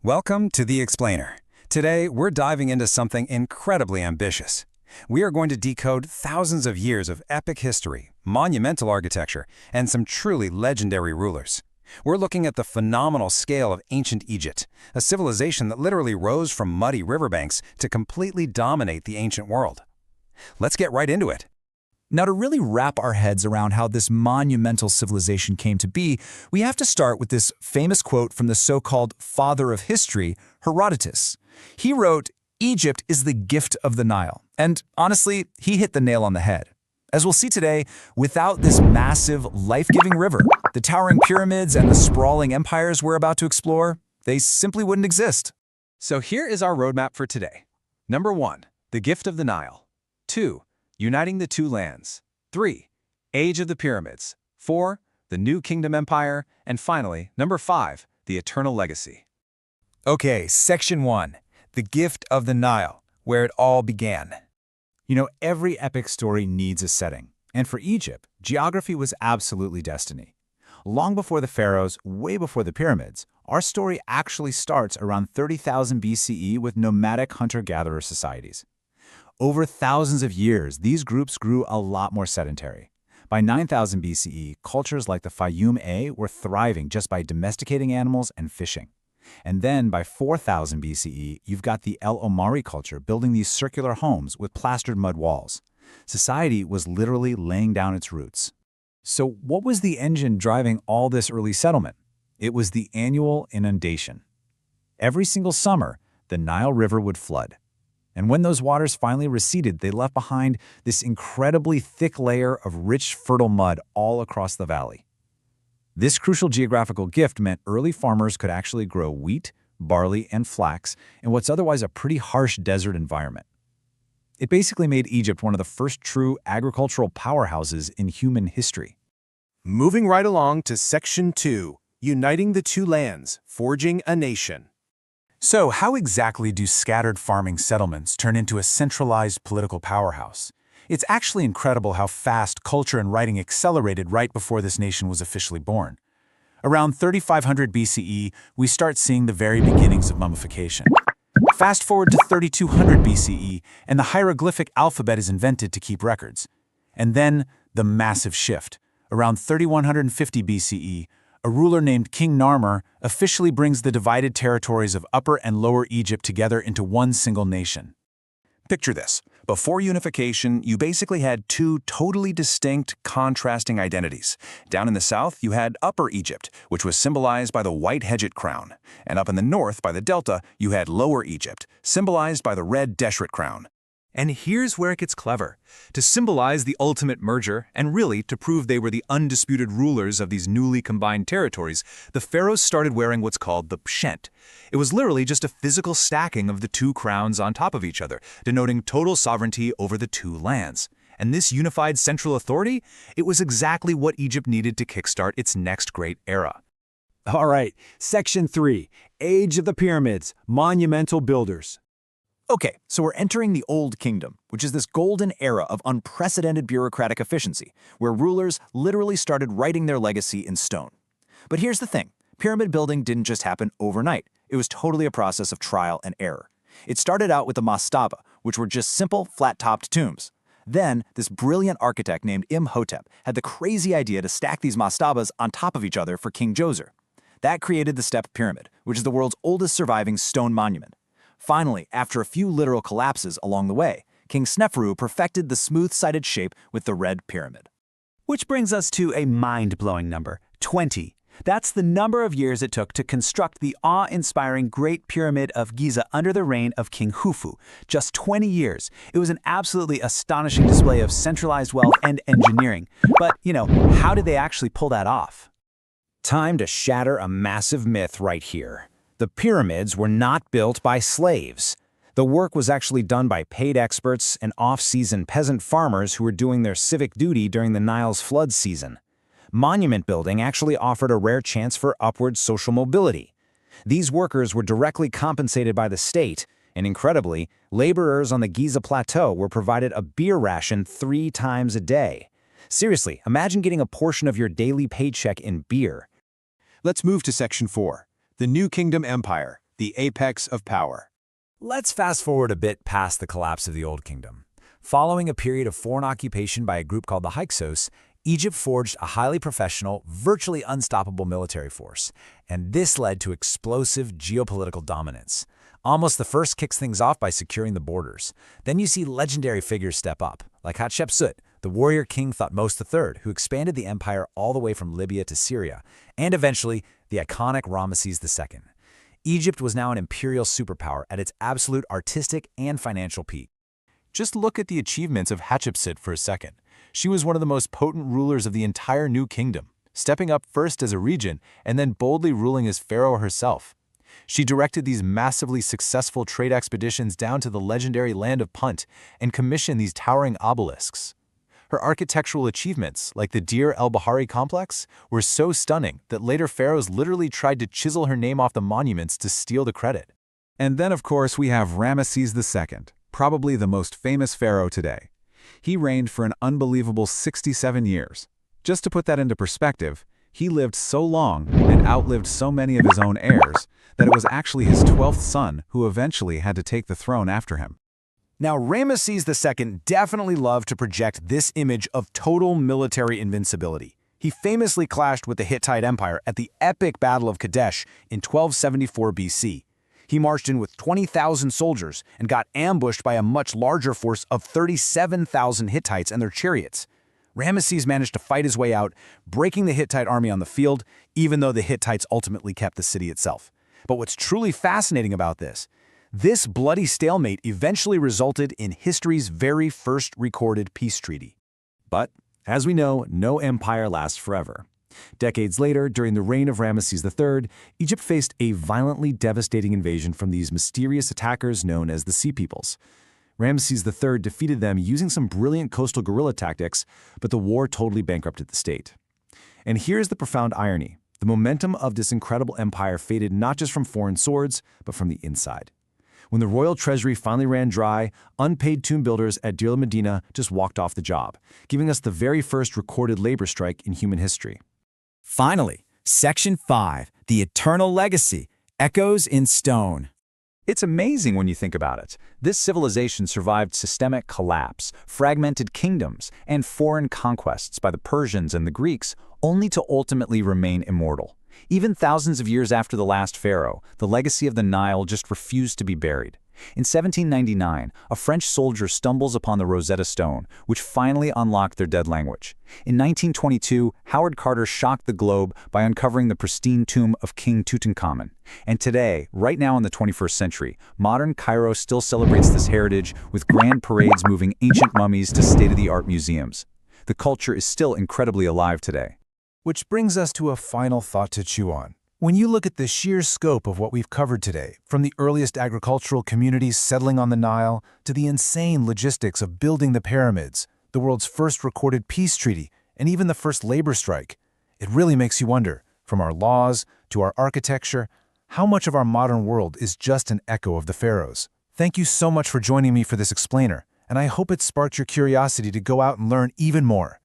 Welcome to The Explainer. Today, we're diving into something incredibly ambitious. We are going to decode thousands of years of epic history, monumental architecture, and some truly legendary rulers. We're looking at the phenomenal scale of ancient Egypt, a civilization that literally rose from muddy riverbanks to completely dominate the ancient world. Let's get right into it. Now, to really wrap our heads around how this monumental civilization came to be, we have to start with this famous quote from the so-called father of history, Herodotus. He wrote, "Egypt is the gift of the Nile." And honestly, he hit the nail on the head. As we'll see today, without this massive, life-giving river, the towering pyramids and the sprawling empires we're about to explore, they simply wouldn't exist. So here is our roadmap for today. Number 1, the gift of the Nile. 2, uniting the two lands. 3, age of the pyramids. 4, the New Kingdom Empire. And finally, number 5, the eternal legacy. Okay, Section 1, the gift of the Nile, where it all began. You know, every epic story needs a setting. And for Egypt, geography was absolutely destiny. Long before the pharaohs, way before the pyramids, our story actually starts around 30,000 BCE with nomadic hunter-gatherer societies. Over thousands of years, these groups grew a lot more sedentary. By 9000 BCE, cultures like the Fayum A were thriving just by domesticating animals and fishing. And then by 4000 BCE, you've got the El Omari culture building these circular homes with plastered mud walls. Society was literally laying down its roots. So what was the engine driving all this early settlement? It was the annual inundation. Every single summer, the Nile River would flood. And when those waters finally receded, they left behind this incredibly thick layer of rich, fertile mud all across the valley. This crucial geographical gift meant early farmers could actually grow wheat, barley, and flax in what's otherwise a pretty harsh desert environment. It basically made Egypt one of the first true agricultural powerhouses in human history. Moving right along to Section 2, uniting the two lands, forging a nation. So how exactly do scattered farming settlements turn into a centralized political powerhouse? It's actually incredible how fast culture and writing accelerated right before this nation was officially born. Around 3500 BCE, we start seeing the very beginnings of mummification. Fast forward to 3200 BCE, and the hieroglyphic alphabet is invented to keep records. And then the massive shift. Around 3150 BCE, a ruler named King Narmer officially brings the divided territories of Upper and Lower Egypt together into one single nation. Picture this. Before unification, you basically had two totally distinct, contrasting identities. Down in the south, you had Upper Egypt, which was symbolized by the white Hedjit crown. And up in the north, by the delta, you had Lower Egypt, symbolized by the red Deshret crown. And here's where it gets clever. To symbolize the ultimate merger, and really to prove they were the undisputed rulers of these newly combined territories, the pharaohs started wearing what's called the pshent. It was literally just a physical stacking of the two crowns on top of each other, denoting total sovereignty over the two lands. And this unified central authority, it was exactly what Egypt needed to kickstart its next great era. All right, Section 3, Age of the Pyramids, Monumental Builders. Okay, so we're entering the Old Kingdom, which is this golden era of unprecedented bureaucratic efficiency, where rulers literally started writing their legacy in stone. But here's the thing, pyramid building didn't just happen overnight. It was totally a process of trial and error. It started out with the mastaba, which were just simple, flat-topped tombs. Then, this brilliant architect named Imhotep had the crazy idea to stack these mastabas on top of each other for King Djoser. That created the Step Pyramid, which is the world's oldest surviving stone monument. Finally, after a few literal collapses along the way, King Sneferu perfected the smooth-sided shape with the red pyramid. Which brings us to a mind-blowing number, 20. That's the number of years it took to construct the awe-inspiring Great Pyramid of Giza under the reign of King Khufu. Just 20 years. It was an absolutely astonishing display of centralized wealth and engineering. But, how did they actually pull that off? Time to shatter a massive myth right here. The pyramids were not built by slaves. The work was actually done by paid experts and off-season peasant farmers who were doing their civic duty during the Nile's flood season. Monument building actually offered a rare chance for upward social mobility. These workers were directly compensated by the state, and incredibly, laborers on the Giza Plateau were provided a beer ration 3 times a day. Seriously, imagine getting a portion of your daily paycheck in beer. Let's move to Section 4, the New Kingdom Empire, the apex of power. Let's fast forward a bit past the collapse of the Old Kingdom. Following a period of foreign occupation by a group called the Hyksos, Egypt forged a highly professional, virtually unstoppable military force, and this led to explosive geopolitical dominance. Almost the first kicks things off by securing the borders. Then you see legendary figures step up, like Hatshepsut, the warrior king Thutmose III, who expanded the empire all the way from Libya to Syria, and eventually the iconic Ramesses II. Egypt was now an imperial superpower at its absolute artistic and financial peak. Just look at the achievements of Hatshepsut for a second. She was one of the most potent rulers of the entire New Kingdom, stepping up first as a regent and then boldly ruling as pharaoh herself. She directed these massively successful trade expeditions down to the legendary land of Punt and commissioned these towering obelisks. Her architectural achievements, like the Deir el-Bahari complex, were so stunning that later pharaohs literally tried to chisel her name off the monuments to steal the credit. And then, of course, we have Ramesses II, probably the most famous pharaoh today. He reigned for an unbelievable 67 years. Just to put that into perspective, he lived so long and outlived so many of his own heirs that it was actually his 12th son who eventually had to take the throne after him. Now, Ramesses II definitely loved to project this image of total military invincibility. He famously clashed with the Hittite Empire at the epic Battle of Kadesh in 1274 BC. He marched in with 20,000 soldiers and got ambushed by a much larger force of 37,000 Hittites and their chariots. Ramesses managed to fight his way out, breaking the Hittite army on the field, even though the Hittites ultimately kept the city itself. But what's truly fascinating about this bloody stalemate eventually resulted in history's very first recorded peace treaty. But, as we know, no empire lasts forever. Decades later, during the reign of Ramesses III, Egypt faced a violently devastating invasion from these mysterious attackers known as the Sea Peoples. Ramesses III defeated them using some brilliant coastal guerrilla tactics, but the war totally bankrupted the state. And here's the profound irony. The momentum of this incredible empire faded not just from foreign swords, but from the inside. When the royal treasury finally ran dry, unpaid tomb builders at Deir el-Medina just walked off the job, giving us the very first recorded labor strike in human history. Finally, Section 5, The Eternal Legacy, Echoes in Stone. It's amazing when you think about it. This civilization survived systemic collapse, fragmented kingdoms, and foreign conquests by the Persians and the Greeks, only to ultimately remain immortal. Even thousands of years after the last pharaoh, the legacy of the Nile just refused to be buried. In 1799, a French soldier stumbles upon the Rosetta Stone, which finally unlocked their dead language. In 1922, Howard Carter shocked the globe by uncovering the pristine tomb of King Tutankhamun. And today, right now in the 21st century, modern Cairo still celebrates this heritage with grand parades moving ancient mummies to state-of-the-art museums. The culture is still incredibly alive today. Which brings us to a final thought to chew on. When you look at the sheer scope of what we've covered today, from the earliest agricultural communities settling on the Nile to the insane logistics of building the pyramids, the world's first recorded peace treaty, and even the first labor strike, it really makes you wonder, from our laws to our architecture, how much of our modern world is just an echo of the pharaohs. Thank you so much for joining me for this explainer, and I hope it sparked your curiosity to go out and learn even more.